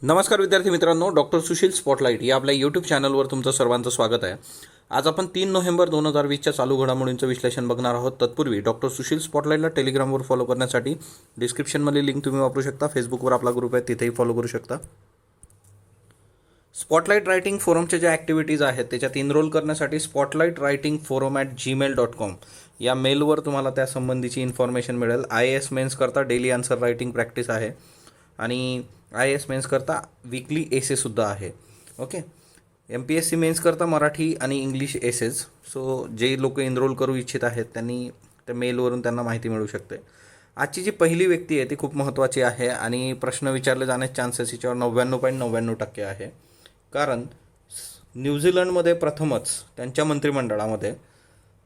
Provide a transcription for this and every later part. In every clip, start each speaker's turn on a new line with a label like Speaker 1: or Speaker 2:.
Speaker 1: नमस्कार विद्यार्थी मित्रांनो, डॉक्टर सुशील स्पॉटलाईट या आपल्या यूट्यूब चॅनलवर तुमचं सर्वांचं स्वागत आहे. आज आपण 3 नोव्हेंबर 2020च्या चालू घडामोडींचं विश्लेषण बघणार आहोत. तत्पूर्वी डॉक्टर सुशील स्पॉटलाईटला टेलिग्रामवर फॉलो करण्यासाठी डिस्क्रिप्शनमध्ये लिंक तुम्ही वापरू शकता. फेसबुकवर आपला ग्रुप आहे, तिथेही फॉलो करू शकता. स्पॉटलाईट रायटिंग फोरमच्या ज्या ॲक्टिव्हिटीज आहेत त्याच्यात इनरोल करण्यासाठी spotlightritingforum@gmail.com या मेलवर तुम्हाला त्या संबंधीची इन्फॉर्मेशन मिळेल. IAS मेन्स करता डेली आन्सर रायटिंग प्रॅक्टिस आहे आणि IAS मेन्स करता वीकली एसेसुद्धा आहे. ओके, MPSC मेन्स करता मराठी आणि इंग्लिश एसेस. सो जे लोक एनरोल करू इच्छित आहेत त्यांनी त्या मेलवरून त्यांना माहिती मिळू शकते. आजची जी पहिली व्यक्ती आहे ती खूप महत्त्वाची आहे आणि प्रश्न विचारले जाण्याचे चान्सेस याच्यावर 99.99% आहे. कारण न्यूझीलंडमध्ये प्रथमच त्यांच्या मंत्रिमंडळामध्ये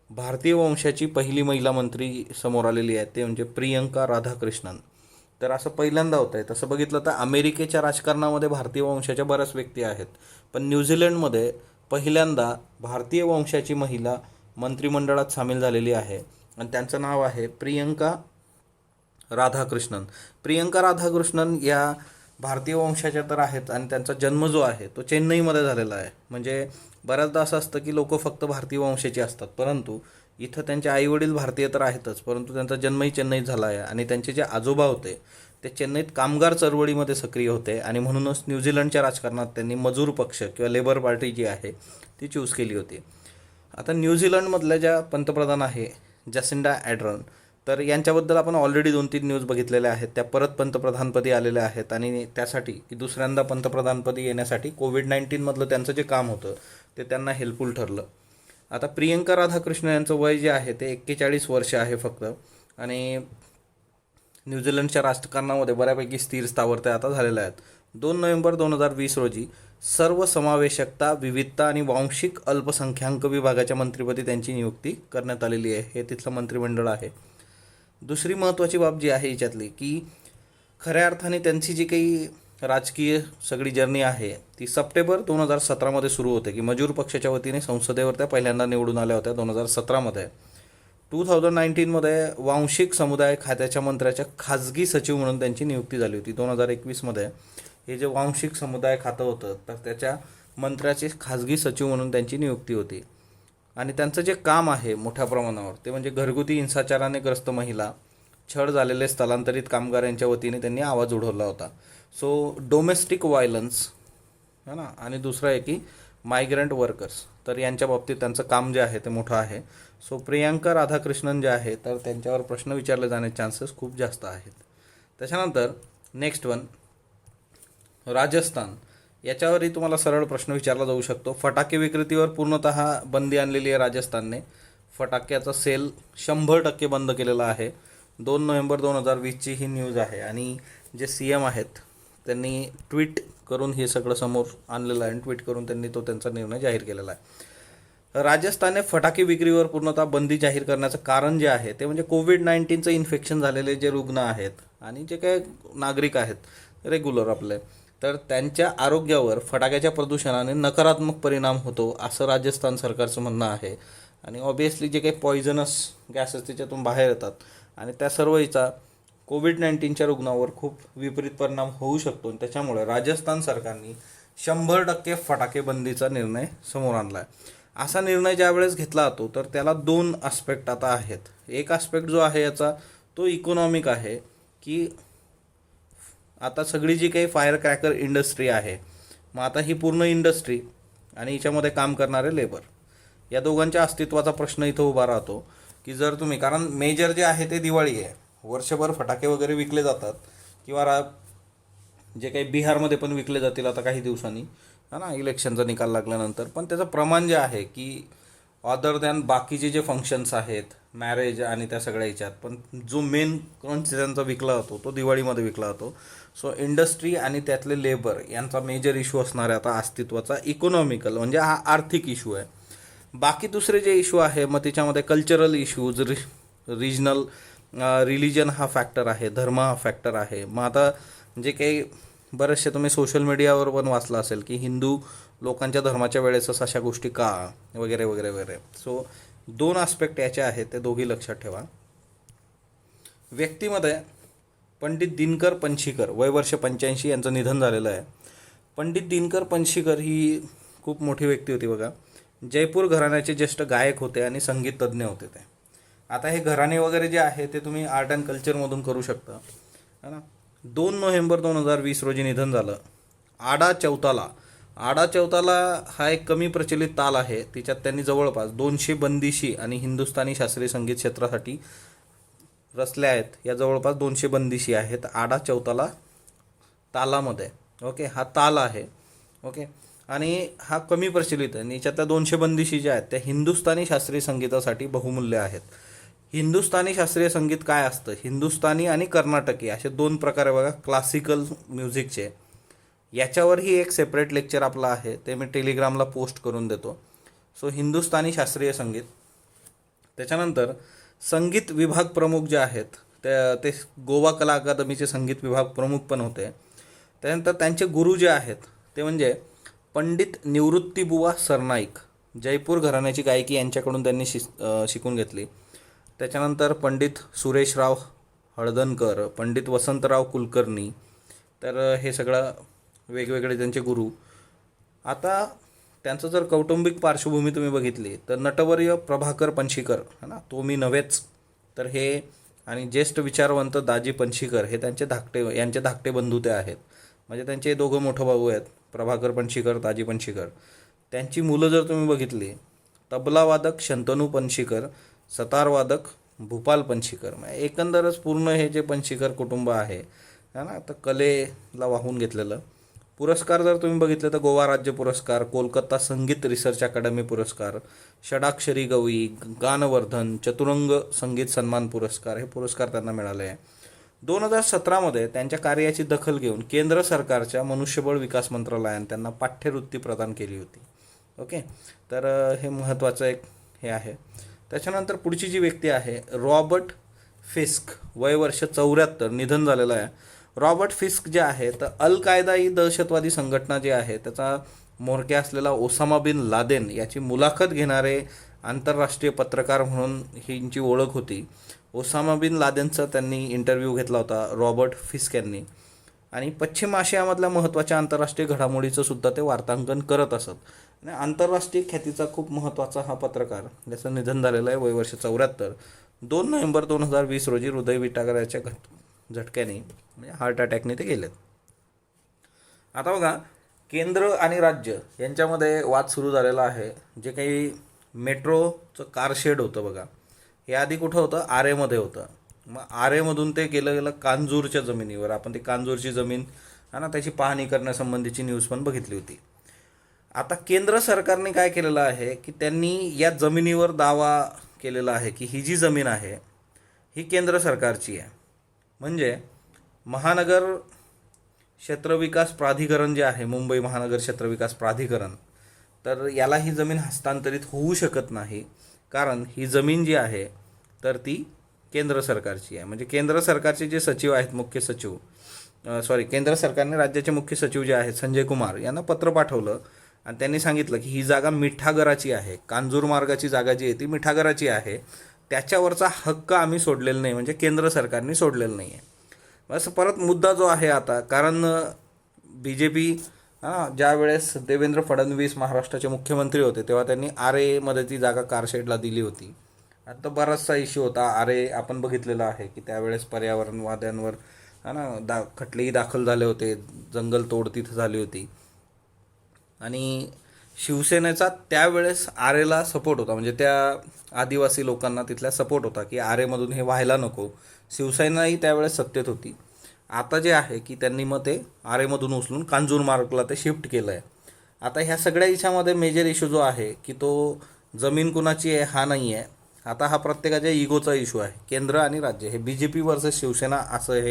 Speaker 1: भारतीय वंशाची पहिली महिला मंत्री समोर आलेली आहे, ते म्हणजे प्रियंका राधाकृष्णन. तर असं पहिल्यांदा होतं आहे. तसं बघितलं तर अमेरिकेच्या राजकारणामध्ये भारतीय वंशाच्या बऱ्याच व्यक्ती आहेत, पण न्यूझीलंडमध्ये पहिल्यांदा भारतीय वंशाची महिला मंत्रिमंडळात सामील झालेली आहे आणि त्यांचं नाव आहे प्रियंका राधाकृष्णन. प्रियंका राधाकृष्णन या भारतीय वंशाच्या तर आहेत आणि त्यांचा जन्म जो आहे तो चेन्नईमध्ये झालेला आहे. म्हणजे बऱ्याचदा असं असतं की लोक फक्त भारतीय वंशाची असतात, परंतु इथं त्यांचे आईवडील भारतीय तर आहेतच, परंतु त्यांचा जन्मही चेन्नईत झाला आहे आणि त्यांचे जे आजोबा होते ते चेन्नईत कामगार चळवळीमध्ये सक्रिय होते आणि म्हणूनच न्यूझीलंडच्या राजकारणात त्यांनी मजूर पक्ष किंवा लेबर पार्टी जी आहे ती चूज केली होती. आता न्यूझीलंडमधल्या ज्या पंतप्रधान आहे जसिंडा ॲड्रन, तर यांच्याबद्दल आपण ऑलरेडी 2-3 न्यूज प्लेलेल्या आहेत. त्या परत पंतप्रधानपदी आलेल्या आहेत आणि त्यासाठी की दुसऱ्यांदा पंतप्रधानपदी येण्यासाठी कोविड-19मधलं त्यांचं जे काम होतं ते त्यांना हेल्पफुल ठरलं. आता प्रियंका राधाकृष्ण यांचं वय जे आहे ते 41 वर्ष आहे फक्त आणि न्यूझीलंडच्या राजकारणामध्ये बऱ्यापैकी स्थिर स्थावर ते आता झालेले आहेत. 2 नोव्हेंबर 2020 रोजी सर्वसमावेशकता, विविधता आणि वांशिक अल्पसंख्याक विभागाच्या मंत्रिपदी त्यांची नियुक्ती करण्यात आलेली आहे. हे तिथलं मंत्रिमंडळ आहे. दुसरी महत्त्वाची बाब जी आहे याच्यातली की खऱ्या अर्थाने त्यांची जी काही राजकीय सगळी जर्नी आहे ती सप्टेंबर 2017मध्ये सुरू होते की मजूर पक्षाच्या वतीने संसदेवर त्या पहिल्यांदा निवडून आल्या होत्या 2017मध्ये. 2019मध्ये वांशिक समुदाय खात्याच्या मंत्र्याच्या खाजगी सचिव म्हणून त्यांची नियुक्ती झाली होती. 2021मध्ये हे जे वांशिक समुदाय खातं होतं तर त्याच्या मंत्र्याचे खाजगी सचिव म्हणून त्यांची नियुक्ती होती. आणि त्यांचं जे काम आहे मोठ्या प्रमाणावर ते म्हणजे घरगुती हिंसाचाराने ग्रस्त महिला, छळ झालेले स्थलांतरित कामगार यांच्या वतीने त्यांनी आवाज उठवला होता. सो डोमेस्टिक व्हायलन्स है ना, आणि दुसरं आहे की मायग्रंट वर्कर्स, तर यांच्या बाबतीत त्यांचं काम जे आहे ते मोठं आहे. सो प्रियंका राधाकृष्णन जे आहे तर त्यांच्यावर प्रश्न विचारले जाण्याचे चान्सेस खूप जास्त आहेत. त्याच्यानंतर नेक्स्ट वन राजस्थान. याच्यावरही तुम्हाला सरळ प्रश्न विचारला जाऊ शकतो. फटाके विक्रेतीवर पूर्णतः बंदी आणलेली आहे राजस्थानने. फटाक्याचा सेल 100% बंद केलेला आहे. 2 नोव्हेंबर 2020ची ही न्यूज आहे आणि जे CM आहेत त्यांनी ट्विट करून हे सगळं समोर आणलेलं आहे आणि ट्विट करून त्यांनी तो त्यांचा निर्णय जाहीर केलेला आहे. राजस्थानने फटाके विक्रीवर पूर्णतः बंदी जाहीर करण्याचं कारण जे आहे ते म्हणजे कोविड-19चं इन्फेक्शन झालेले जे रुग्ण आहेत आणि जे काही नागरिक आहेत रेग्युलर आपले, तर त्यांच्या आरोग्यावर फटाक्याच्या प्रदूषणाने नकारात्मक परिणाम होतो असं राजस्थान सरकारचं म्हणणं आहे. आणि ऑब्वियसली जे काही पॉयझनस गॅसेस त्याच्यातून बाहेर येतात आणि त्या सर्वचा कोविड-19च्या रुग्णावर खूप विपरीत परिणाम होऊ शकतो. त्याच्यामुळे राजस्थान सरकारने 100% फटाके बंदीचा निर्णय समोर आणला आहे. असा निर्णय ज्यावेळेस घेतला जातो तर त्याला 2 आस्पेक्ट आता आहेत. एक आस्पेक्ट जो आहे याचा तो इकॉनॉमिक आहे की आता सगळी जी काही फायर क्रॅकर इंडस्ट्री आहे, मग आता ही पूर्ण इंडस्ट्री आणि हिच्यामध्ये काम करणारे लेबर या दोघांच्या अस्तित्वाचा प्रश्न इथं उभा राहतो की जर तुम्ही, कारण मेजर जे आहे ते दिवाळी आहे, वर्षभर फटाके वगैरे विकले जातात किंवा जे काही बिहारमध्ये पण विकले जातील आता काही दिवसांनी है ना, इलेक्शनचा निकाल लागल्यानंतर. पण त्याचं प्रमाण जे आहे की अदर दॅन बाकीचे जे फंक्शन्स आहेत, मॅरेज आणि त्या सगळ्या ह्याच्यात, पण जो मेन क्रंच त्यांचा विकला जातो तो दिवाळीमध्ये विकला जातो. सो इंडस्ट्री आणि त्यातले लेबर यांचा मेजर इश्यू असणारा आता अस्तित्वाचा इकॉनॉमिकल म्हणजे हा आर्थिक इश्यू आहे. बाकी दुसरे जे इश्यू आहे मग त्याच्यामध्ये कल्चरल इश्यूज, रिजनल रिलिजन हा फॅक्टर आहे, धर्म हा फॅक्टर आहे. मग आता जे काही बरेचसे तुम्ही सोशल मीडियावर पण वाचलं असेल की हिंदू लोकांच्या धर्माच्या वेळेसच अशा गोष्टी का वगैरे वगैरे वगैरे. सो 2 आस्पेक्ट याचे आहेत, ते दोघी लक्षात ठेवा. व्यक्तीमध्ये पंडित दिनकर पणशीकर, वय वर्ष 85, यांचं निधन झालेलं आहे. पंडित दिनकर पणशीकर ही खूप मोठी व्यक्ती होती बघा. जयपूर घराण्याचे ज्येष्ठ गायक होते आणि संगीत तज्ज्ञ होते ते. आता हे घराणे वगैरे जे आहे ते तुम्ही आर्ट अँड कल्चरमधून करू शकता, है ना. 2 नोव्हेंबर 2020 रोजी निधन झालं. आडा चौताला. आडा चौताला हा एक कमी प्रचलित ताल आहे. तिच्यात त्यांनी जवळपास 200 बंदिशी आणि हिंदुस्थानी शास्त्रीय संगीत क्षेत्रासाठी रचल्या आहेत. या जवळपास 200 बंदिशी आहेत आडा चौताला तालामध्ये. ओके, हा ताल आहे. ओके, आणि हा कमी प्रचलित आहे. आणि याच्यातल्या 200 बंदिशी ज्या आहेत त्या हिंदुस्थानी शास्त्रीय संगीतासाठी बहुमूल्य आहेत. हिंदुस्थानी शास्त्रीय संगीत काय असतं? हिंदुस्थानी आणि कर्नाटकी असे 2 प्रकार आहे बघा क्लासिकल म्युझिकचे. याच्यावरही एक सेपरेट लेक्चर आपला आहे, ते मी टेलिग्रामला पोस्ट करून देतो. सो हिंदुस्थानी शास्त्रीय संगीत. त्याच्यानंतर संगीत विभाग प्रमुख जे आहेत ते गोवा कला अकादमीचे संगीत विभाग प्रमुख पण होते. त्यानंतर त्यांचे गुरु जे आहेत ते म्हणजे पंडित निवृत्तीबुवा सरनाईक, जयपूर घराण्याची गायकी यांच्याकडून त्यांनी शिकून घेतली. त्याच्यानंतर पंडित सुरेशराव हळदणकर, पंडित वसंतराव कुलकर्णी. तर हे सगळं वेगवेगळे त्यांचे गुरु. आता त्यांचं जर कौटुंबिक पार्श्वभूमी तुम्ही बघितली तर नटवर्य प्रभाकर पणशीकर, है ना, तो मी नव्हेच, तर हे आणि ज्येष्ठ विचारवंत दाजी पणशीकर हे यांचे धाकटे बंधू ते आहेत. म्हणजे त्यांचे 2 मोठे भाऊ आहेत, प्रभाकर पणशीकर, दाजी पणशीकर. त्यांची मुलं जर तुम्ही बघितली, तबलावादक शंतनू पणशीकर, सतारवादक भूपाल पणशीकर. म्हणजे एकंदरच पूर्ण हे जे पणशीकर कुटुंब आहे, है ना, तर कलेला वाहून घेतलेलं. पुरस्कार जर तुम्ही बघितले तर गोवा राज्य पुरस्कार, कोलकाता संगीत रिसर्च अकादमी पुरस्कार, षडाक्षरी गवई, गानवर्धन, चतुरंग संगीत सन्मान पुरस्कार, हे पुरस्कार त्यांना मिळाले आहे. 2017मध्ये त्यांच्या कार्याची दखल घेऊन केंद्र सरकारच्या मनुष्यबळ विकास मंत्रालयाने त्यांना पाठ्यवृत्ती प्रदान केली होती. ओके, तर हे महत्त्वाचं एक हे आहे. त्याच्यानंतर पुढची जी व्यक्ती आहे रॉबर्ट फिस्क, वय वर्ष 74, निधन झालेलं आहे. रॉबर्ट फिस्क जे आहे तर अल कायदा ही दहशतवादी संघटना जी आहे त्याचा म्होरक्या असलेला ओसामा बिन लादेन याची मुलाखत घेणारे आंतरराष्ट्रीय पत्रकार म्हणून हिंची ओळख होती. ओसामा बिन लादेनचा त्यांनी इंटरव्ह्यू घेतला होता रॉबर्ट फिस्क यांनी. आणि पश्चिम आशियामधल्या महत्त्वाच्या आंतरराष्ट्रीय घडामोडीचं सुद्धा ते वार्तांकन करत असत. आणि आंतरराष्ट्रीय ख्यातीचा खूप महत्त्वाचा हा पत्रकार, ज्याचं निधन झालेलं आहे वय वर्ष 74, 2 नोव्हेंबर 2020 रोजी हृदयविकाराच्या झटक्याने म्हणजे हार्ट अटॅकने ते गेलेत. आता बघा, केंद्र आणि राज्य यांच्यामध्ये वाद सुरू झालेला आहे. जे काही मेट्रोचं कारशेड होतं बघा, हे आधी कुठं होतं? आरेमध्ये होतं. मग आरेमधून ते गेलं कांजूरच्या जमिनीवर. आपण ती कांजूरची जमीन आहे ना, त्याची पाहणी करण्यासंबंधीची न्यूज पण बघितली होती. आता केंद्र सरकारने काय केलेलं आहे की त्यांनी या जमिनीवर दावा केलेला आहे की ही जी जमीन आहे ही केंद्र सरकारची आहे. म्हणजे महानगर क्षेत्रविकास प्राधिकरण जे आहे, मुंबई महानगर क्षेत्रविकास प्राधिकरण, तर याला ही जमीन हस्तांतरित होऊ शकत नाही. कारण ही जमीन जी आहे तर ती केंद्र सरकारची आहे. म्हणजे केंद्र सरकारचे जे सचिव आहेत, मुख्य सचिव, केंद्र सरकारने राज्याचे मुख्य सचिव जे आहेत संजय कुमार यांना पत्र पाठवलं आणि त्यांनी सांगितलं की ही जागा मिठागराची आहे. कांजूर मार्गाची जागा जी आहे ती मिठागराची आहे. त्याच्यावरचा हक्क आम्ही सोडलेला नाही, म्हणजे केंद्र सरकारने सोडलेलं नाही आहे. असं परत मुद्दा जो आहे आता, कारण BJP ज्या वेळेस देवेंद्र फडणवीस महाराष्ट्राचे मुख्यमंत्री होते तेव्हा त्यांनी आरेमध्ये ती जागा कारशेडला दिली होती. आता बराचसा इश्यू होता. आरे आपण बघितलेला आहे की त्यावेळेस पर्यावरणवाद्यांवर खटलेही दाखल झाले होते, जंगलतोड तिथं झाली होती. आणि शिवसेनेचा त्यावेळेस आरेला सपोर्ट होता, म्हणजे त्या आदिवासी लोकांना तिथल्या सपोर्ट होता की आरेमधून हे व्हायला नको. शिवसेनाही त्यावेळेस सत्तेत होती. आता जे आहे की त्यांनी मग ते आरेमधून उचलून कांजूर मार्गला ते शिफ्ट केलं आहे. आता ह्या सगळ्या याच्यामध्ये मेजर इश्यू जो आहे की तो जमीन कुणाची आहे हा नाही आहे. आता हा प्रत्येकाच्या इगोचा इश्यू आहे. केंद्र आणि राज्य, हे BJP वर्सेस शिवसेना असं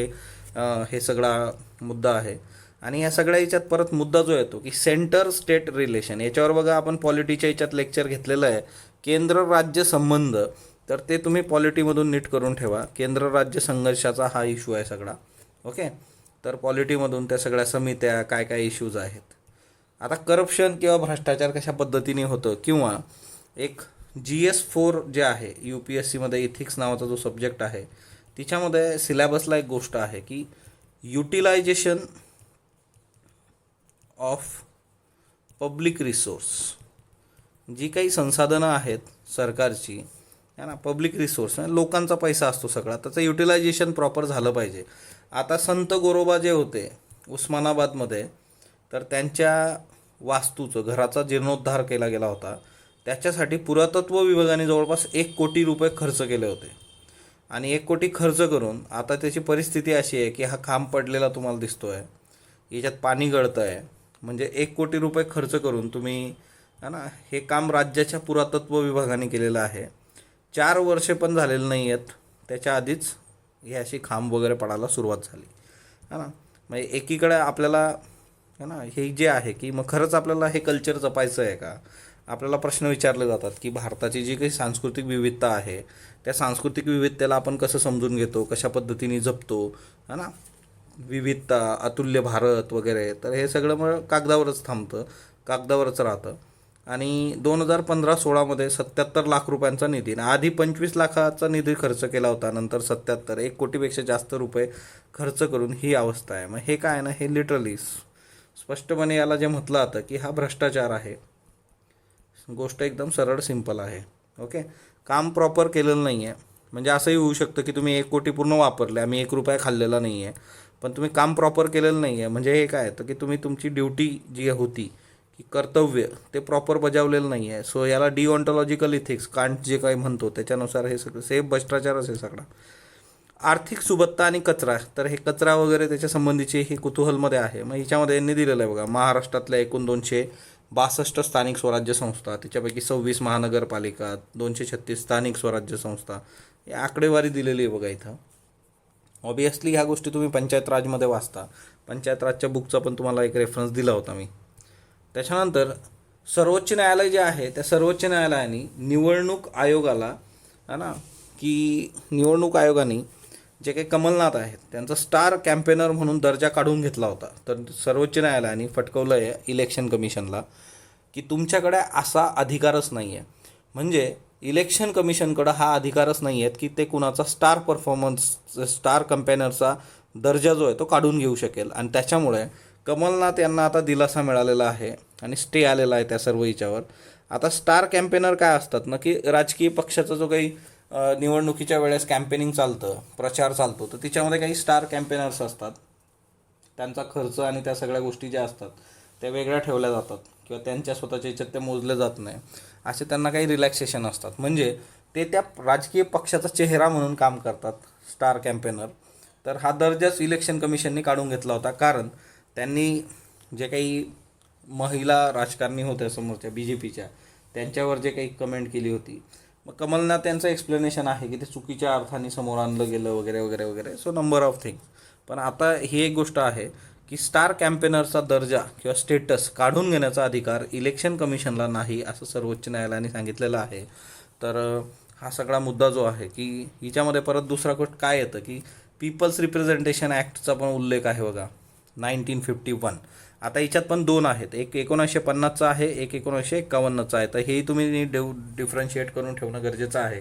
Speaker 1: हे सगळा मुद्दा आहे. आणि या सगळ्या याच्यात परत मुद्दा जो येतो की सेंटर स्टेट रिलेशन, याच्यावर बघा आपण पॉलिटीच्या याच्यात लेक्चर घेतलेलं आहे. केंद्र राज्य संबंध, तर ते तुम्ही पॉलिटीमधून नीट करून ठेवा. केंद्र राज्य संघर्षाचा हा इश्यू आहे सगळा. ओके, तर पॉलिटीमधून त्या सगळ्या समित्या काय काय इश्यूज आहेत. आता करप्शन किंवा भ्रष्टाचार कशा पद्धतीने होतं, किंवा एक GS4 जे आहे UPSCमध्ये इथिक्स नावाचा जो सब्जेक्ट आहे तिच्यामध्ये सिलॅबसला एक गोष्ट आहे की युटिलायझेशन ऑफ पब्लिक रिसोर्स, जी काही संसाधनं आहेत सरकारची है ना, पब्लिक रिसोर्स लोकांचा पैसा असतो सगळा, त्याचं युटिलायझेशन प्रॉपर झालं पाहिजे. आता संत गोरोबा जे होते उस्मानाबादमध्ये, तर त्यांच्या वास्तूचं घराचा जीर्णोद्धार केला गेला होता. त्याच्यासाठी पुरातत्व विभागाने जवळपास 1 कोटी रुपये खर्च केले होते. आणि 1 कोटी खर्च करून आता त्याची परिस्थिती अशी आहे की हा खांब पडलेला तुम्हाला दिसतो आहे, याच्यात पाणी गळतं आहे. म्हणजे 1 कोटी रुपये खर्च करून तुम्ही है ना हे काम राज्याच्या पुरातत्व विभागाने केलेलं आहे. 4 वर्षे पण झालेली नाही आहेत, त्याच्या आधीच हे अशी खांब वगैरे पडायला सुरुवात झाली है ना. म्हणजे एकीकडे आपल्याला है ना हे जे आहे की मग खरंच आपल्याला हे कल्चर जपायचं आहे का. आपल्याला प्रश्न विचारले जातात की भारताची जी काही सांस्कृतिक विविधता आहे, त्या सांस्कृतिक विविधतेला आपण कसं समजून घेतो, कशा पद्धतीने जपतो है ना, विविधता, अतुल्य भारत वगैरे. तर हे सगळं मग कागदावरच थांबतं, कागदावरच राहतं. आणि 2015-16मध्ये 77 लाख रुपयांचा निधी, आधी 25 लाखाचा निधी खर्च केला होता, नंतर 77, 1 कोटीपेक्षा जास्त रुपये खर्च करून ही अवस्था आहे. मग हे काय आहे ना, हे लिटरली स्पष्टपणे याला जे म्हटलं जातं की हा भ्रष्टाचार आहे. गोष्ट एकदम सरळ सिंपल आहे. ओके, काम प्रॉपर केलेलं नाही आहे. म्हणजे असंही होऊ शकतं की तुम्ही 1 कोटी पूर्ण वापरले, आम्ही 1 रुपया खाल्लेला नाही आहे, पण तुम्ही काम प्रॉपर केलेलं नाही आहे. म्हणजे हे काय तर की तुम्ही तुमची ड्युटी जी होती की कर्तव्य ते प्रॉपर बजावलेलं नाही आहे. सो याला डिऑन्टॉलॉजिकल इथिक्स, कांट जे काही म्हणतो त्याच्यानुसार हे सगळं सेम भ्रष्टाचारच आहे सगळा. आर्थिक सुबत्ता आणि कचरा, तर हे कचरा वगैरे त्याच्या संबंधीचे हे कुतूहलमध्ये आहे. मग ह्याच्यामध्ये यांनी दिलेलं आहे बघा, महाराष्ट्रातल्या एकूण 262 स्थानिक स्वराज्य संस्था, त्याच्यापैकी 26 महानगरपालिका, 236 स्थानिक स्वराज्य संस्था, ही आकडेवारी दिलेली आहे बघा इथं. ऑब्वियसली ह्या गोष्टी तुम्ही पंचायत राजमध्ये वाचता, पंचायत राजच्या बुकचा पण तुम्हाला एक रेफरन्स दिला होता मी. त्याच्यानंतर सर्वोच्च न्यायालय जे आहे, त्या सर्वोच्च न्यायालयाने निवडणूक आयोगाला है ना की निवडणूक आयोगाने जे काही कमलनाथ आहेत त्यांचा स्टार कॅम्पेनर म्हणून दर्जा काढून घेतला होता. तर सर्वोच्च न्यायालयाने फटकवलं आहे इलेक्शन कमिशनला की तुमच्याकडे असा अधिकारच नाही आहे. म्हणजे इलेक्शन कमिशनकडं हा अधिकारच नाही आहेत की ते कुणाचा स्टार परफॉर्मन्स, स्टार कॅम्पेनरचा दर्जा जो आहे तो काढून घेऊ शकेल. आणि त्याच्यामुळे कमलनाथ यांना आता दिलासा मिळालेला आहे आणि स्टे आलेला आहे त्या सर्व हिच्यावर. आता स्टार कॅम्पेनर काय असतात ना की राजकीय पक्षाचा जो काही निवडणुकीच्या वेळेस कॅम्पेनिंग चालतं, प्रचार चालतो, तर तिच्यामध्ये काही स्टार कॅम्पेनर्स असतात. त्यांचा खर्च आणि त्या सगळ्या गोष्टी ज्या असतात त्या वेगळ्या ठेवल्या जातात किंवा त्यांच्या स्वतःच्या याच्यात ते मोजले जात नाही. असे त्यांना काही रिलॅक्सेशन असतात. म्हणजे ते त्या राजकीय पक्षाचा चेहरा म्हणून काम करतात स्टार कॅम्पेनर. तर हा दर्जाच इलेक्शन कमिशनने काढून घेतला होता, कारण त्यांनी जे काही महिला राजकारणी होत्या समोरच्या BJPच्या, त्यांच्यावर जे काही कमेंट केली होती, मग कमलनाथ यांचं एक्सप्लेनेशन आहे की ते चुकीच्या अर्थाने समोर आणलं गेलं वगैरे वगैरे वगैरे. So number of things. पण आता ही एक गोष्ट आहे की स्टार कॅम्पेनरचा दर्जा किंवा स्टेटस काढून घेण्याचा अधिकार इलेक्शन कमिशनला नाही, असं सर्वोच्च न्यायालयाने सांगितलेलं आहे. तर हा सगळा मुद्दा जो आहे की हिच्यामध्ये परत दुसरा गोष्ट काय येतं की पीपल्स रिप्रेझेंटेशन ॲक्टचा पण उल्लेख आहे बघा, 1951. आता याच्यात पण 2 आहेत, एक 1950चा आहे, एक 1951चा आहे. तर हेही तुम्ही डिफरन्शिएट करून ठेवणं गरजेचं आहे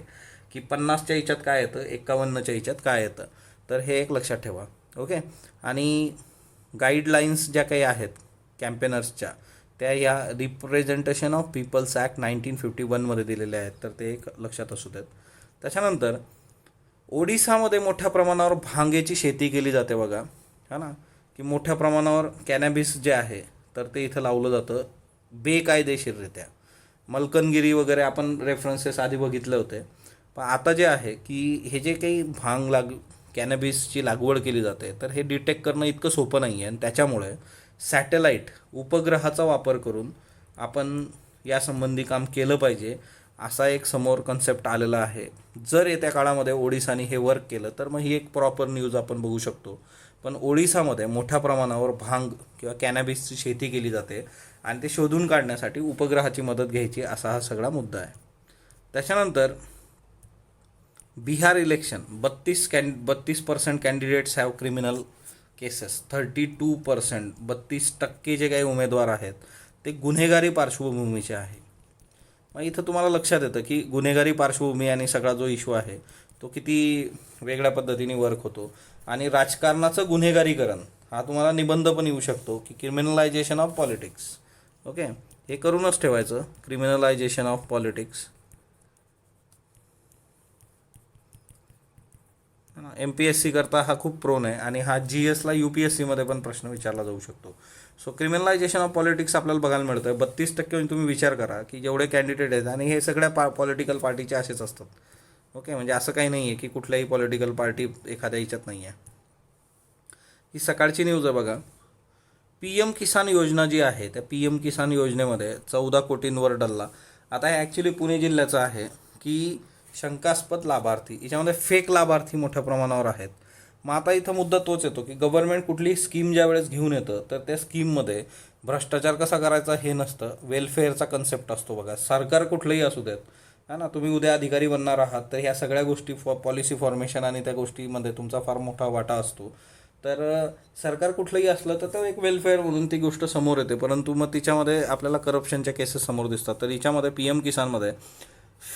Speaker 1: की 50च्या याच्यात काय येतं, 51च्या याच्यात काय येतं. तर हे एक लक्षात ठेवा. ओके. आणि गाईडलाईन्स ज्या काही आहेत कॅम्पेनर्सच्या, त्या या रिप्रेझेंटेशन ऑफ पीपल्स ॲक्ट 1951मध्ये दिलेल्या आहेत. तर ते एक लक्षात असू देत. त्याच्यानंतर ओडिसामध्ये मोठ्या प्रमाणावर भांगेची शेती केली जाते बघा, है ना, की मोठ्या प्रमाणावर कॅनॅबिस जे आहे तर ते इथं लावलं जातं बेकायदेशीररित्या. मलकनगिरी वगैरे आपण रेफरन्सेस आधी बघितले होते. पण आता जे आहे की हे जे काही कॅनॅबिसची लागवड केली जाते, तर हे डिटेक्ट करणं इतकं सोपं नाही आहे. आणि त्याच्यामुळे सॅटेलाईट उपग्रहाचा वापर करून आपण यासंबंधी काम केलं पाहिजे, असा एक समोर कन्सेप्ट आलेला आहे. जर येत्या काळामध्ये ओडिसाने हे वर्क केलं तर मग ही एक प्रॉपर न्यूज आपण बघू शकतो. पण ओडिसामध्ये मोठ्या प्रमाणावर भांग किंवा कॅनॅबिसची शेती केली जाते आणि ते शोधून काढण्यासाठी उपग्रहाची मदत घ्यायची, असा हा सगळा मुद्दा आहे. त्याच्यानंतर Bihar election, 32% candidates have criminal cases, 32%, 32% जे काही उमेदवार आहेत ते गुन्हेगारी पार्श्वभूमीचे आहे. मग इथं तुम्हाला लक्षात येतं की गुन्हेगारी पार्श्वभूमी आणि सगळा जो इश्यू आहे तो किती वेगळ्या पद्धतीने वर्क होतो. आणि राजकारणाचं गुन्हेगारीकरण हा तुम्हाला निबंध पण येऊ शकतो की क्रिमिनलायझेशन ऑफ पॉलिटिक्स. ओके, हे करूनच ठेवायचं, क्रिमिनलायझेशन ऑफ पॉलिटिक्स. MPSC करता हा खूप प्रोन आहे आणि हा GSला UPSC मध्ये पण प्रश्न विचारला जाऊ शकतो. सो क्रिमिनलायझेशन ऑफ पॉलिटिक्स आपल्याला बघायला मिळतं. 32% तुम्ही विचार करा की जेवढे कॅन्डिडेट आहेत आणि हे सगळ्या पॉलिटिकल पार्टीचे असेच असतात. ओके, म्हणजे असं काही नाही आहे की कुठल्याही पॉलिटिकल पार्टी एखाद्या ह्याच्यात नाही आहे. ही सकाळची न्यूज आहे बघा. PM किसान योजना जी आहे त्या PM किसान योजनेमध्ये 14 कोटींवर डल्ला. आता हे ॲक्च्युली पुणे जिल्ह्याचं आहे की शंकास्पद लाभार्थी, याच्यामध्ये फेक लाभार्थी मोठ्या प्रमाणावर आहेत. मग आता इथं मुद्दा तोच येतो की गव्हर्नमेंट कुठली स्कीम ज्या वेळेस घेऊन येतं तर त्या स्कीममध्ये भ्रष्टाचार कसा करायचा हे नसतं, वेलफेअरचा कन्सेप्ट असतो बघा. सरकार कुठलंही असू देत, है ना, तुम्ही उद्या अधिकारी बनणार आहात तर ह्या सगळ्या गोष्टी पॉलिसी फॉर्मेशन आणि त्या गोष्टीमध्ये तुमचा फार मोठा वाटा असतो. तर सरकार कुठलंही असलं तर तो एक वेलफेअर म्हणून ती गोष्ट समोर येते, परंतु मग तिच्यामध्ये आपल्याला करप्शनच्या केसेस समोर दिसतात. तर हिच्यामध्ये PM किसानमध्ये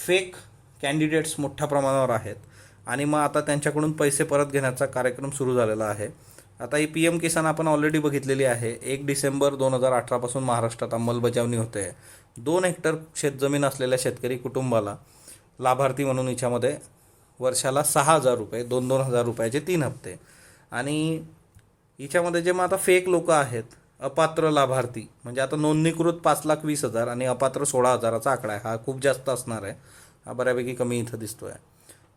Speaker 1: फेक कॅन्डिडेट्स मोठ्या प्रमाणावर आहेत आणि मग आता त्यांच्याकडून पैसे परत घेण्याचा कार्यक्रम सुरू झालेला आहे. आता ही PM किसान आपण ऑलरेडी बघितलेली आहे. 1 डिसेंबर 2018 पासून महाराष्ट्रात अंमलबजावणी होते. 2 हेक्टर शेतजमीन असलेल्या शेतकरी कुटुंबाला लाभार्थी म्हणून हिच्यामध्ये वर्षाला 6,000 रुपये, 2,000 रुपयाचे 3 हप्ते. आणि हिच्यामध्ये जे मग आता फेक लोक आहेत, अपात्र लाभार्थी, म्हणजे आता नोंदणीकृत 5,20,000 आणि अपात्र 16,000चा आकडा आहे. हा खूप जास्त असणार आहे, हा बऱ्यापैकी कमी इथं दिसतो आहे.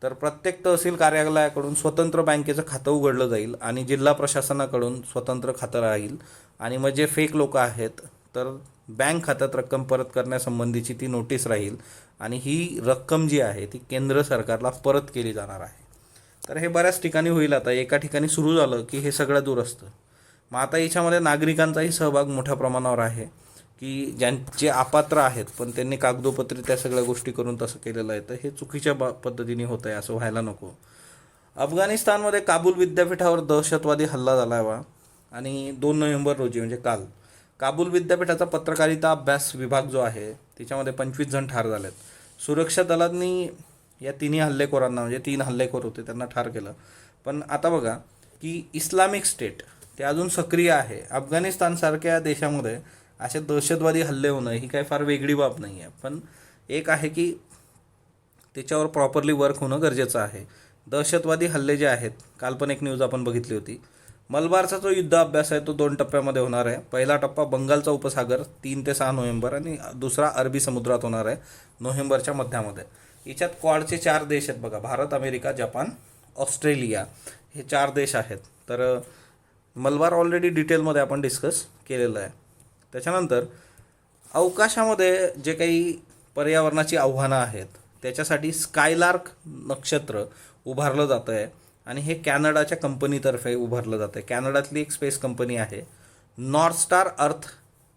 Speaker 1: तर प्रत्येक तहसील कार्यालयाकडून स्वतंत्र बँकेचं खातं उघडलं जाईल आणि जिल्हा प्रशासनाकडून स्वतंत्र खातं राहील. आणि मग जे फेक लोक आहेत तर बँक खात्यात रक्कम परत करण्यासंबंधीची ती नोटीस राहील आणि ही रक्कम जी आहे ती केंद्र सरकारला परत केली जाणार आहे. तर हे बऱ्याच ठिकाणी होईल. आता एका ठिकाणी सुरू झालं की हे सगळं दूर असतं. मग आता याच्यामध्ये नागरिकांचाही सहभाग मोठ्या प्रमाणावर आहे की ज्यांचे अपात्र आहेत पण त्यांनी कागदोपत्री त्या सगळ्या गोष्टी करून तसं केलेलं आहे. तर हे चुकीच्या पद्धतीने होतं आहे, असं व्हायला नको. अफगाणिस्तानमध्ये काबूल विद्यापीठावर दहशतवादी हल्ला झाला आहे आणि 2 नोव्हेंबर रोजी म्हणजे काल काबूल विद्यापीठाचा पत्रकारिता अभ्यास विभाग जो आहे त्याच्यामध्ये 25 जण ठार झालेत. सुरक्षा दलांनी या तिन्ही हल्लेखोरांना, म्हणजे 3 हल्लेखोर होते, त्यांना ठार केलं. पण आता बघा की इस्लामिक स्टेट ते अजून सक्रिय आहे. अफगाणिस्तानसारख्या देशामध्ये असे दहशतवादी हल्ले होणं ही काही फार वेगळी बाब नाही आहे, पण एक आहे की त्याच्यावर प्रॉपरली वर्क होणं गरजेचं आहे. दहशतवादी हल्ले जे आहेत, काल पण एक न्यूज आपण बघितली होती. मलबारचा जो युद्ध अभ्यास आहे तो 2 टप्प्यामध्ये होणार आहे. पहिला टप्पा बंगालचा उपसागर 3 ते 6 नोव्हेंबर आणि दुसरा अरबी समुद्रात होणार आहे नोव्हेंबरच्या मध्यामध्ये. याच्यात क्वाडचे 4 देश आहेत बघा, भारत, अमेरिका, जपान, ऑस्ट्रेलिया, हे 4 देश आहेत. तर मलबार ऑलरेडी डिटेलमध्ये आपण डिस्कस केलेलं आहे. त्याच्यानंतर अवकाशामध्ये जे काही पर्यावरणाची आव्हानं आहेत त्याच्यासाठी स्कायलार्क नक्षत्र उभारलं जातं आहे आणि हे कॅनडाच्या कंपनीतर्फे उभारलं जातं आहे. कॅनडातली एक स्पेस कंपनी आहे, नॉर्थ स्टार अर्थ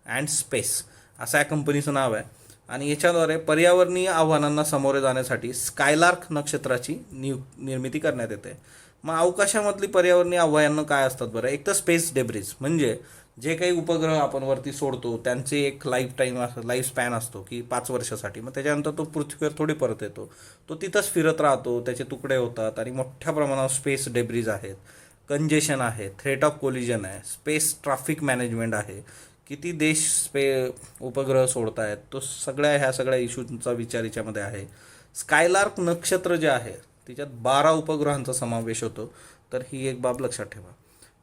Speaker 1: अँड स्पेस असं या कंपनीचं नाव आहे. आणि याच्याद्वारे पर्यावरणीय आव्हानांना सामोरे जाण्यासाठी स्कायलार्क नक्षत्राची निर्मिती करण्यात येते. मग अवकाशामधली पर्यावरणीय आव्हानं काय असतात बरं? एक तर स्पेस डेब्रिज, म्हणजे जे काही उपग्रह आपण वरती सोडतो त्यांचे एक लाईफ स्पॅन असतो की 5 वर्षासाठी. मग त्याच्यानंतर तो पृथ्वीवर थोडी परत येतो, तो तिथंच फिरत राहतो, त्याचे तुकडे होतात आणि मोठ्या प्रमाणावर स्पेस डेब्रिज आहेत, कंजेशन आहे, थ्रेट ऑफ कोलिजन आहे, स्पेस ट्रॅफिक मॅनेजमेंट आहे, किती देश उपग्रह सोडत आहेत, तो ह्या सगळ्या इश्यूचा विचार याच्यामध्ये आहे. स्कायलार्क नक्षत्र जे आहे त्याच्यात 12 उपग्रहांचा समावेश होतो. तर ही एक बाब लक्षात ठेवा.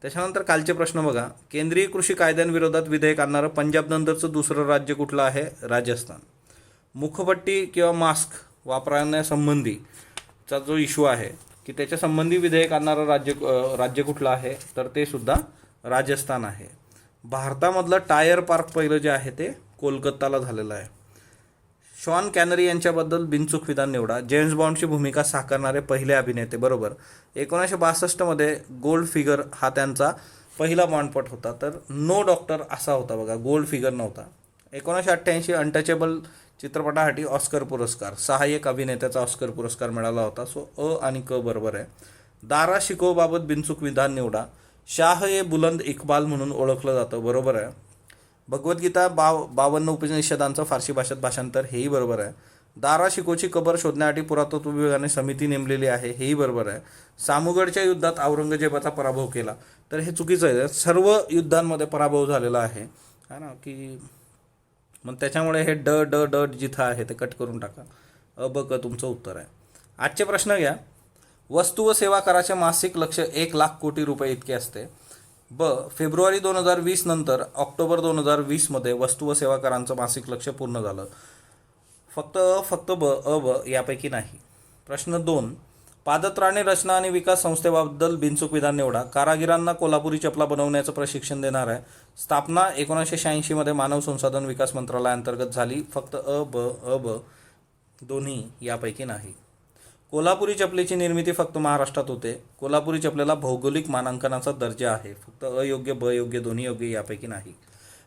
Speaker 1: त्याच्यानंतर कालचे प्रश्न बघा. केंद्रीय कृषी कायद्यांविरोधात विधेयक आणणारं पंजाब नंतरचं दुसरं राज्य कुठलं आहे? राजस्थान. मुखपट्टी किंवा मास्क वापरण्यासंबंधीचा जो इश्यू आहे की त्याच्या संबंधी विधेयक आणणारं राज्य कुठलं आहे? तर ते सुद्धा राजस्थान आहे. भारतामधलं टायर पार्क पहिलं जे आहे ते कोलकाताला झालेलं आहे. शॉन कॅनरी यांच्याबद्दल बिनचूक विधान निवडा. जेम्स बॉन्डची भूमिका साकारणारे पहिले अभिनेते, बरोबर. 1962 गोल्ड फिगर हा त्यांचा पहिला बॉन्डपट होता. तर नो डॉक्टर असा होता बघा, गोल्ड फिगर नव्हता. 1988 अनटचेबल चित्रपटासाठी ऑस्कर पुरस्कार, सहाय्यक अभिनेत्याचा ऑस्कर पुरस्कार मिळाला होता. सो अ आणि क बरोबर आहे. दारा शिकोबाबत बिनचूक विधान निवडा. शाह ए बुलंद इक्बाल म्हणून ओळखलं जातं, बरोबर आहे. भगवद्गीता 52 उपनिषदांचं फारसी भाषेत भाषांतर, हेही बरोबर आहे. दारा शिकोची कबर शोधण्यासाठी पुरातत्व विभागाने समिती नेमलेली आहे, हेही बरोबर आहे. सामुगडच्या युद्धात औरंगजेबाचा पराभव केला, तर हे चुकीचं आहे. सर्व युद्धांमध्ये पराभव झालेला आहे, है ना, की मग त्याच्यामुळे हे ड ड ड जिथं आहे ते कट करून टाका. ब क तुमचं उत्तर आहे. आजचे प्रश्न घ्या. वस्तू व सेवा कराचे मासिक लक्ष्य 1,00,000 कोटी रुपये इतके असते. ब फेब्रुवारी 2020 नंतर ऑक्टोबर 2020 मध्ये वस्तू व सेवा करांचं मासिक लक्ष्य पूर्ण झालं. फक्त ब यापैकी नाही. प्रश्न 2. पादत्राणे रचना आणि विकास संस्थेबद्दल बिनचूक विधान निवडा. कारागिरांना कोल्हापुरी चपला बनवण्याचं प्रशिक्षण देणार आहे. स्थापना 1986 मध्ये मानव संसाधन विकास मंत्रालयाअंतर्गत झाली. फक्त अ ब दोन्ही यापैकी नाही. कोल्हापुरी चपलेची निर्मिती फक्त महाराष्ट्रात होते. कोल्हापुरी चपलेला भौगोलिक मानांकनाचा दर्जा आहे. फक्त अयोग्य ब योग्य दोन्ही योग्य यापैकी नाही.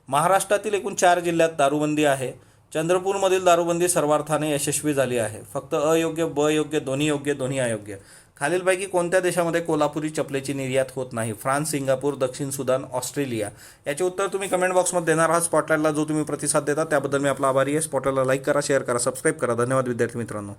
Speaker 1: महाराष्ट्रातील एकूण 4 जिल्ह्यात दारूबंदी आहे. चंद्रपूरमधील दारूबंदी सर्वार्थाने यशस्वी झाली आहे. फक्त अयोग्य ब योग्य दोन्ही अयोग्य. खालीलपैकी कोणत्या देशामध्ये कोल्हापुरी चपलेची निर्यात होत नाही? फ्रान्स, सिंगापूर, दक्षिण सुदान, ऑस्ट्रेलिया. याचे उत्तर तुम्ही कमेंट बॉक्समध्ये देणार आहात. स्पॉटलाईटला जो तुम्ही प्रतिसाद देता त्याबद्दल मी आपला आभारी आहे. स्पॉटलाईटला लाईक करा, शेअर करा, सबस्क्राईब करा. धन्यवाद विद्यार्थी मित्रांनो.